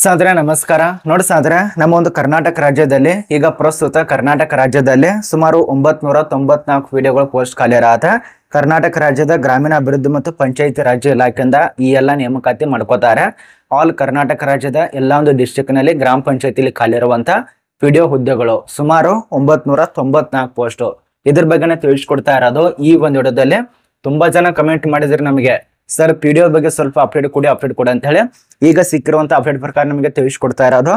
ಸಾದ್ರೆ ನಮಸ್ಕಾರ. ನೋಡಿ ಸಾದ್ರೆ, ನಮ್ಮ ಒಂದು ಕರ್ನಾಟಕ ರಾಜ್ಯದಲ್ಲಿ ಈಗ ಪ್ರಸ್ತುತ ಕರ್ನಾಟಕ ರಾಜ್ಯದಲ್ಲಿ ಸುಮಾರು 994 ವಿಡಿಯೋಗಳು ಪೋಸ್ಟ್ ಖಾಲಿ ಇರತ್ತೆ. ಕರ್ನಾಟಕ ರಾಜ್ಯದ ಗ್ರಾಮೀಣ ಅಭಿವೃದ್ಧಿ ಮತ್ತು ಪಂಚಾಯತಿ ರಾಜ್ಯ ಇಲಾಖೆಯಿಂದ ಈ ಎಲ್ಲ ನೇಮಕಾತಿ ಮಾಡ್ಕೋತಾರೆ. ಆಲ್ ಕರ್ನಾಟಕ ರಾಜ್ಯದ ಎಲ್ಲ ಒಂದು ಡಿಸ್ಟ್ರಿಕ್ಟ್ ನಲ್ಲಿ ಗ್ರಾಮ ಪಂಚಾಯತಿಲಿ ಖಾಲಿ ಇರುವಂತ ವಿಡಿಯೋ ಹುದ್ದೆಗಳು ಸುಮಾರು 994 ಪೋಸ್ಟ್. ಇದ್ರ ಬಗ್ಗೆ ತಿಳಿಸ್ಕೊಡ್ತಾ ಇರೋದು ಈ ಒಂದು ವಿಡಿಯೋದಲ್ಲಿ. ತುಂಬಾ ಜನ ಕಮೆಂಟ್ ಮಾಡಿದ್ರೆ ನಮಗೆ, ಸರ್ ಪಿಡಿಒ ಬಗ್ಗೆ ಸ್ವಲ್ಪ ಅಪ್ಡೇಟ್ ಕೊಡಿ ಅಂತ ಹೇಳಿ. ಈಗ ಸಿಕ್ಕಿರುವಂತ ಅಪ್ಡೇಟ್ ಪ್ರಕಾರ ನಮಗೆ ತಿಳಿಸ್ಕೊಡ್ತಾ ಇರೋದು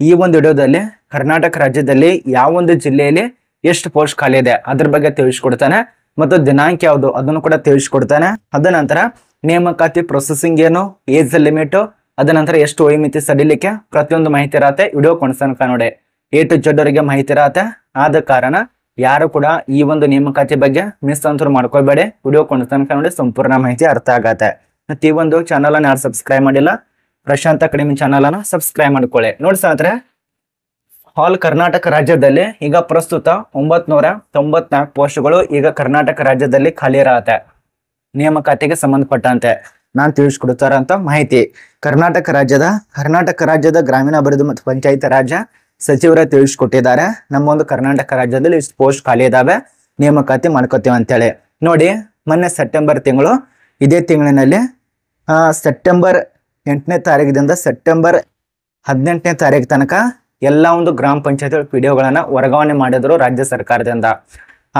ಈ ಒಂದು ವಿಡಿಯೋದಲ್ಲಿ ಕರ್ನಾಟಕ ರಾಜ್ಯದಲ್ಲಿ ಯಾವ ಒಂದು ಜಿಲ್ಲೆಯಲ್ಲಿ ಎಷ್ಟು ಪೋಸ್ಟ್ ಖಾಲಿ ಇದೆ ಅದ್ರ ಬಗ್ಗೆ ತಿಳಿಸ್ಕೊಡ್ತಾನೆ, ಮತ್ತು ದಿನಾಂಕ ಯಾವುದು ಅದನ್ನು ಕೂಡ ತಿಳಿಸ್ಕೊಡ್ತಾನೆ. ಅದ ನಂತರ ನೇಮಕಾತಿ ಪ್ರೊಸೆಸಿಂಗ್ ಏನು, ಏಜ್ ಲಿಮಿಟ್, ಅದ ನಂತರ ಎಷ್ಟು ವಯೋಮಿತಿ ಸಡಿಲಿಕ್ಕೆ ಪ್ರತಿಯೊಂದು ಮಾಹಿತಿ ಇರತ್ತೆ. ವಿಡಿಯೋ ಕೊನೆತನಕ ನೋಡಿ, A to Z ಅವರಿಗೆ ಮಾಹಿತಿ ಇರತ್ತೆ. ಆದ ಕಾರಣ ಯಾರು ಕೂಡ ಈ ಒಂದು ನೇಮಕಾತಿ ಬಗ್ಗೆ ಮಿಸ್ ಅಂತೂ ಮಾಡ್ಕೋಬೇಡಿ. ವಿಡಿಯೋ ಕೊನೆತನಕ ನೋಡಿ, ಸಂಪೂರ್ಣ ಮಾಹಿತಿ ಅರ್ಥ ಆಗತ್ತೆ. ಮತ್ತೆ ಈ ಒಂದು ಚಾನಲ್ ಅನ್ನು ಯಾರು ಸಬ್ಸ್ಕ್ರೈಬ್ ಮಾಡಿಲ್ಲ, ಪ್ರಶಾಂತ್ ಅಕಾಡೆಮಿ ಚಾನಲ್ ಅನ್ನು ಸಬ್ಸ್ಕ್ರೈಬ್ ಮಾಡ್ಕೊಳ್ಳಿ. ನೋಡಿ ಸ್ನೇಹಿತರೆ, ಆಲ್ ಕರ್ನಾಟಕ ರಾಜ್ಯದಲ್ಲಿ ಈಗ ಪ್ರಸ್ತುತ 994 ಪೋಸ್ಟ್ಗಳು ಈಗ ಕರ್ನಾಟಕ ರಾಜ್ಯದಲ್ಲಿ ಖಾಲಿ ಇರತ್ತೆ. ನೇಮಕಾತಿಗೆ ಸಂಬಂಧಪಟ್ಟಂತೆ ನಾನು ತಿಳಿಸ್ಕೊಡ್ತಾರಂತ ಮಾಹಿತಿ ಕರ್ನಾಟಕ ರಾಜ್ಯದ ಗ್ರಾಮೀಣ ಅಭಿವೃದ್ಧಿ ಮತ್ತು ಪಂಚಾಯತ್ ರಾಜ್ಯ ಸಚಿವರೇ ತಿಳಿಸ್ಕೊಟ್ಟಿದ್ದಾರೆ. ನಮ್ಮ ಒಂದು ಕರ್ನಾಟಕ ರಾಜ್ಯದಲ್ಲಿ ಇಷ್ಟು ಪೋಸ್ಟ್ ಖಾಲಿ ಇದಾವೆ, ನೇಮಕಾತಿ ಮಾಡ್ಕೋತೀವಿ ಅಂತೇಳಿ. ನೋಡಿ, ಮೊನ್ನೆ ಸೆಪ್ಟೆಂಬರ್ ತಿಂಗಳು, ಇದೇ ತಿಂಗಳಿನಲ್ಲಿ ಸೆಪ್ಟೆಂಬರ್ 8ನೇ ತಾರೀಕಿನಿಂದ ಸೆಪ್ಟೆಂಬರ್ 18ನೇ ತಾರೀಕು ತನಕ ಎಲ್ಲ ಒಂದು ಗ್ರಾಮ ಪಂಚಾಯತ್ ಪಿಡಿಒಗಳನ್ನ ವರ್ಗಾವಣೆ ಮಾಡಿದ್ರು ರಾಜ್ಯ ಸರ್ಕಾರದಿಂದ.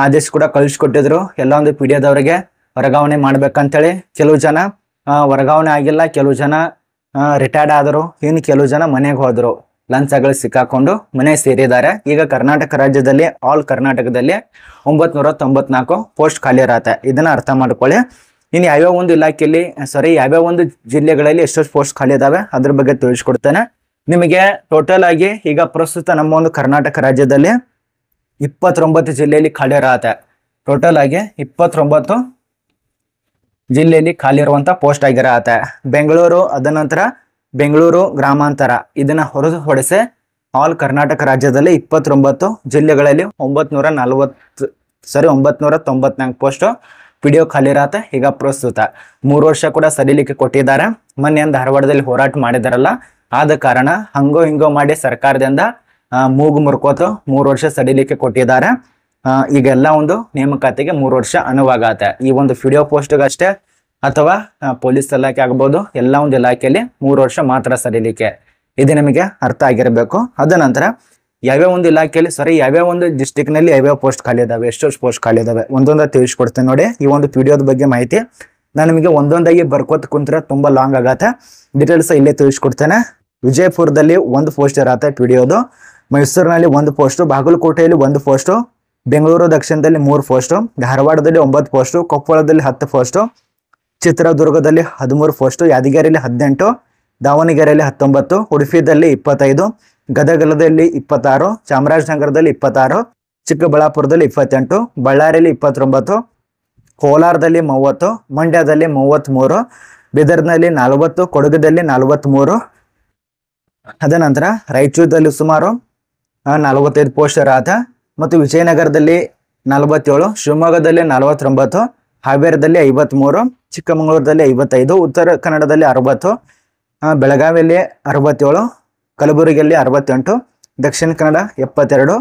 ಆದೇಶ ಕೂಡ ಕಳಿಸ್ಕೊಟ್ಟಿದ್ರು ಎಲ್ಲ ಒಂದು ಪಿಡಿಒದವರಿಗೆ ವರ್ಗಾವಣೆ ಮಾಡ್ಬೇಕಂತೇಳಿ. ಕೆಲವು ಜನ ವರ್ಗಾವಣೆ ಆಗಿಲ್ಲ, ಕೆಲವು ಜನ ರಿಟೈರ್ಡ್ ಆದರು, ಇನ್ನು ಕೆಲವು ಜನ ಮನೆಗೆ ಹೋದ್ರು, ಲಂಚಗಳು ಸಿಕ್ಕಾಕೊಂಡು ಮನೆ ಸೇರಿದ್ದಾರೆ. ಈಗ ಕರ್ನಾಟಕ ರಾಜ್ಯದಲ್ಲಿ ಆಲ್ ಕರ್ನಾಟಕದಲ್ಲಿ 994 ಪೋಸ್ಟ್ ಖಾಲಿ ಇರತ್ತೆ. ಇದನ್ನ ಅರ್ಥ ಮಾಡ್ಕೊಳ್ಳಿ. ಇನ್ನು ಯಾವ್ಯಾವ ಒಂದು ಇಲಾಖೆಯಲ್ಲಿ ಯಾವ್ಯಾವ ಒಂದು ಜಿಲ್ಲೆಗಳಲ್ಲಿ ಎಷ್ಟೆಷ್ಟು ಪೋಸ್ಟ್ ಖಾಲಿ ಇದಾವೆ ಅದ್ರ ಬಗ್ಗೆ ತಿಳಿಸ್ಕೊಡ್ತೇನೆ ನಿಮಗೆ. ಟೋಟಲ್ ಆಗಿ ಈಗ ಪ್ರಸ್ತುತ ನಮ್ಮ ಒಂದು ಕರ್ನಾಟಕ ರಾಜ್ಯದಲ್ಲಿ 29 ಜಿಲ್ಲೆಯಲ್ಲಿ ಖಾಲಿ ಇರತ್ತೆ. ಟೋಟಲ್ ಆಗಿ 29 ಜಿಲ್ಲೆಯಲ್ಲಿ ಖಾಲಿ ಇರುವಂತ ಪೋಸ್ಟ್ ಆಗಿರತ್ತೆ. ಬೆಂಗಳೂರು, ಅದ ನಂತರ ಬೆಂಗಳೂರು ಗ್ರಾಮಾಂತರ ಇದನ್ನ ಹೊರತುಪಡಿಸಿ ಆಲ್ ಕರ್ನಾಟಕ ರಾಜ್ಯದಲ್ಲಿ 29 ಜಿಲ್ಲೆಗಳಲ್ಲಿ 994 ಪೋಸ್ಟ್ ಪಿಡಿಒ ಖಾಲಿ ಇರತ್ತೆ. ಈಗ ಪ್ರಸ್ತುತ 3 ವರ್ಷ ಕೂಡ ಸಡಿಲಿಕ್ಕೆ ಕೊಟ್ಟಿದ್ದಾರೆ. ಮೊನ್ನೆ ಧಾರವಾಡದಲ್ಲಿ ಹೋರಾಟ ಮಾಡಿದಾರಲ್ಲ, ಆದ ಕಾರಣ ಹಂಗೋ ಹಿಂಗೋ ಮಾಡಿ ಸರ್ಕಾರದಿಂದ ಮೂಗು ಮುರ್ಕೋತು 3 ವರ್ಷ ಸಡಿಲಿಕ್ಕೆ ಕೊಟ್ಟಿದ್ದಾರೆ. ಈಗೆಲ್ಲ ಒಂದು ನೇಮಕಾತಿಗೆ 3 ವರ್ಷ ಅನುವಾಗತ್ತೆ. ಈ ಒಂದು ಪಿಡಿಒ ಪೋಸ್ಟ್ಗೆ ಅಷ್ಟೇ ಅಥವಾ ಪೊಲೀಸ್ ಇಲಾಖೆ ಆಗ್ಬೋದು, ಎಲ್ಲ ಒಂದು ಇಲಾಖೆಯಲ್ಲಿ 3 ವರ್ಷ ಮಾತ್ರ ಸಡಿಲಿಕ್ಕೆ. ಇದು ನಿಮಗೆ ಅರ್ಥ ಆಗಿರಬೇಕು. ಅದ ನಂತರ ಯಾವ್ಯಾವ ಒಂದು ಇಲಾಖೆಯಲ್ಲಿ ಯಾವ್ಯಾವ ಒಂದು ಡಿಸ್ಟಿಕ್ ನಲ್ಲಿ ಯಾವ್ಯಾವ ಪೋಸ್ಟ್ ಖಾಲಿ ಇದಾವೆ, ಎಷ್ಟೆಷ್ಟು ಪೋಸ್ಟ್ ಖಾಲಿ ಇದಾವೆ ಒಂದೊಂದ ತಿಳಿಸ್ಕೊಡ್ತೇನೆ ನೋಡಿ. ಈ ಒಂದು ಪಿಡಿಒದ ಬಗ್ಗೆ ಮಾಹಿತಿ ನಾನು ನಿಮಗೆ ಒಂದೊಂದಾಗಿ ಬರ್ಕೋತ ಕುಂತ್ರೆ ತುಂಬಾ ಲಾಂಗ್ ಆಗತ್ತೆ. ಡೀಟೇಲ್ಸ್ ಇಲ್ಲೇ ತಿಳಿಸ್ಕೊಡ್ತೇನೆ. ವಿಜಯಪುರದಲ್ಲಿ 1 ಪೋಸ್ಟ್ ಇರತ್ತೆ ಪಿಡಿಒದು, ಮೈಸೂರಿನಲ್ಲಿ 1 ಪೋಸ್ಟ್, ಬಾಗಲಕೋಟೆಯಲ್ಲಿ 1 ಪೋಸ್ಟ್, ಬೆಂಗಳೂರು ದಕ್ಷಿಣದಲ್ಲಿ 3 ಪೋಸ್ಟ್, ಧಾರವಾಡದಲ್ಲಿ 9 ಪೋಸ್ಟ್, ಕೊಪ್ಪಳದಲ್ಲಿ 10 ಪೋಸ್ಟ್, ಚಿತ್ರದುರ್ಗದಲ್ಲಿ 13 ಪೋಸ್ಟ್, ಯಾದಗಿರಿಯಲ್ಲಿ 18, ದಾವಣಗೆರೆಯಲ್ಲಿ 19, ಉಡುಪಿದಲ್ಲಿ 25, ಗದಗದಲ್ಲಿ 26, ಚಾಮರಾಜನಗರದಲ್ಲಿ 26, ಚಿಕ್ಕಬಳ್ಳಾಪುರದಲ್ಲಿ 28, ಬಳ್ಳಾರಿಯಲ್ಲಿ 29, ಕೋಲಾರದಲ್ಲಿ 30, ಮಂಡ್ಯದಲ್ಲಿ 33, ಬೀದರ್ನಲ್ಲಿ 40, ಕೊಡಗಿನಲ್ಲಿ 43, ಅದ ನಂತರ ರಾಯಚೂರದಲ್ಲಿ ಸುಮಾರು 45 ಪೋಸ್ಟ್ ಇರತ್ತೆ, ಮತ್ತು ವಿಜಯನಗರದಲ್ಲಿ 47, ಶಿವಮೊಗ್ಗದಲ್ಲಿ 49, ಹಾವೇರಿಯಲ್ಲಿ 53, ಚಿಕ್ಕಮಗಳೂರಲ್ಲಿ 55, ಉತ್ತರ ಕನ್ನಡದಲ್ಲಿ 60, ಬೆಳಗಾವಿಯಲ್ಲಿ 67, ಕಲಬುರಗಿಯಲ್ಲಿ 68, ದಕ್ಷಿಣ ಕನ್ನಡ 72.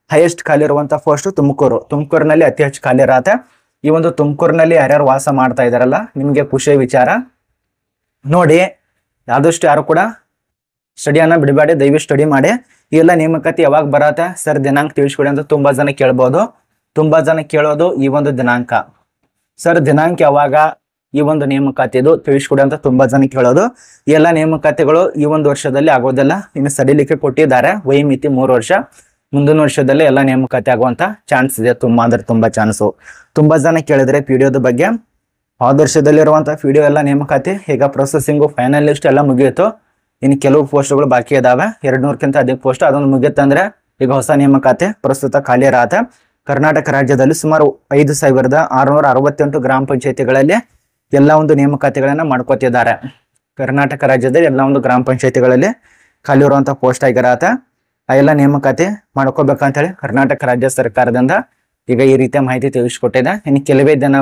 ಹೈಯೆಸ್ಟ್ ಖಾಲಿ ಇರುವಂತ ಪೋಸ್ಟ್ ತುಮಕೂರಿನಲ್ಲಿ ಅತಿ ಹೆಚ್ಚು ಖಾಲಿ ಇರತ್ತೆ. ಈ ಒಂದು ತುಮಕೂರಿನಲ್ಲಿ ಯಾರ್ಯಾರು ವಾಸ ಮಾಡ್ತಾ ಇದಾರಲ್ಲ, ನಿಮಗೆ ಖುಷಿಯ ವಿಚಾರ ನೋಡಿ. ಆದಷ್ಟು ಯಾರು ಕೂಡ ಸ್ಟಡಿಯನ್ನ ಬಿಡಬೇಡಿ, ದಯವಿಟ್ಟು ಸ್ಟಡಿ ಮಾಡಿ. ಈ ಎಲ್ಲ ನೇಮಕಾತಿ ಯಾವಾಗ ಬರತ್ತೆ ಸರ್, ದಿನಾಂಕ ತಿಳಿಸ್ಕೊಡಿ ಅಂತ ತುಂಬಾ ಜನ ಕೇಳ್ಬೋದು. ತುಂಬಾ ಜನ ಕೇಳೋದು ಈ ಒಂದು ದಿನಾಂಕ, ಸರ್ ದಿನಾಂಕ ಯಾವಾಗ ಈ ಒಂದು ನೇಮಕಾತಿದು ತಿಳಿಸ್ಕೊಡಿ ಅಂತ ತುಂಬಾ ಜನ ಕೇಳೋದು. ಈ ಎಲ್ಲ ನೇಮಕಾತಿಗಳು ಈ ಒಂದು ವರ್ಷದಲ್ಲಿ ಆಗೋದಿಲ್ಲ, ಇನ್ನು ಸಡಿಲಿಕ್ಕೆ ಕೊಟ್ಟಿದ್ದಾರೆ. ವಯೋಮಿತಿ 3 ವರ್ಷ. ಮುಂದಿನ ವರ್ಷದಲ್ಲಿ ಎಲ್ಲ ನೇಮಕಾತಿ ಆಗುವಂತ ಚಾನ್ಸ್ ಇದೆ, ತುಂಬಾ ಚಾನ್ಸು. ತುಂಬಾ ಜನ ಕೇಳಿದ್ರೆ ಪಿಡಿಒದ ಬಗ್ಗೆ. ಹೋದ ವರ್ಷದಲ್ಲಿರುವಂತ ಪಿಡಿಒ ಎಲ್ಲ ನೇಮಕಾತಿ ಈಗ ಪ್ರೊಸೆಸಿಂಗು ಫೈನಲ್ ಲಿಸ್ಟ್ ಎಲ್ಲ ಮುಗಿಯಿತು. ಇನ್ನು ಕೆಲವು ಪೋಸ್ಟ್ಗಳು ಬಾಕಿ ಇದಾವೆ, 200ಕ್ಕಿಂತ ಅಧಿಕ ಪೋಸ್ಟ್. ಅದೊಂದು ಮುಗಿಯುತ್ತಂದ್ರೆ ಈಗ ಹೊಸ ನೇಮಕಾತಿ ಪ್ರಸ್ತುತ ಖಾಲಿ ಇರತ್ತೆ. ಕರ್ನಾಟಕ ರಾಜ್ಯದಲ್ಲಿ ಸುಮಾರು 5668 ಗ್ರಾಮ ಪಂಚಾಯತಿಗಳಲ್ಲಿ ಎಲ್ಲ ಒಂದು ನೇಮಕಾತಿಗಳನ್ನ ಮಾಡ್ಕೋತಿದ್ದಾರೆ. ಕರ್ನಾಟಕ ರಾಜ್ಯದಲ್ಲಿ ಎಲ್ಲ ಒಂದು ಗ್ರಾಮ ಪಂಚಾಯತಿಗಳಲ್ಲಿ ಖಾಲಿ ಇರುವಂತ ಪೋಸ್ಟ್ ಆಗಿರತ್ತೆ. ಆ ಎಲ್ಲ ನೇಮಕಾತಿ ಮಾಡ್ಕೋಬೇಕಂತ ಹೇಳಿ ಕರ್ನಾಟಕ ರಾಜ್ಯ ಸರ್ಕಾರದಿಂದ ಈಗ ಈ ರೀತಿಯ ಮಾಹಿತಿ ತಿಳಿಸ್ಕೊಟ್ಟಿದೆ. ಇನ್ನು ಕೆಲವೇ ದಿನ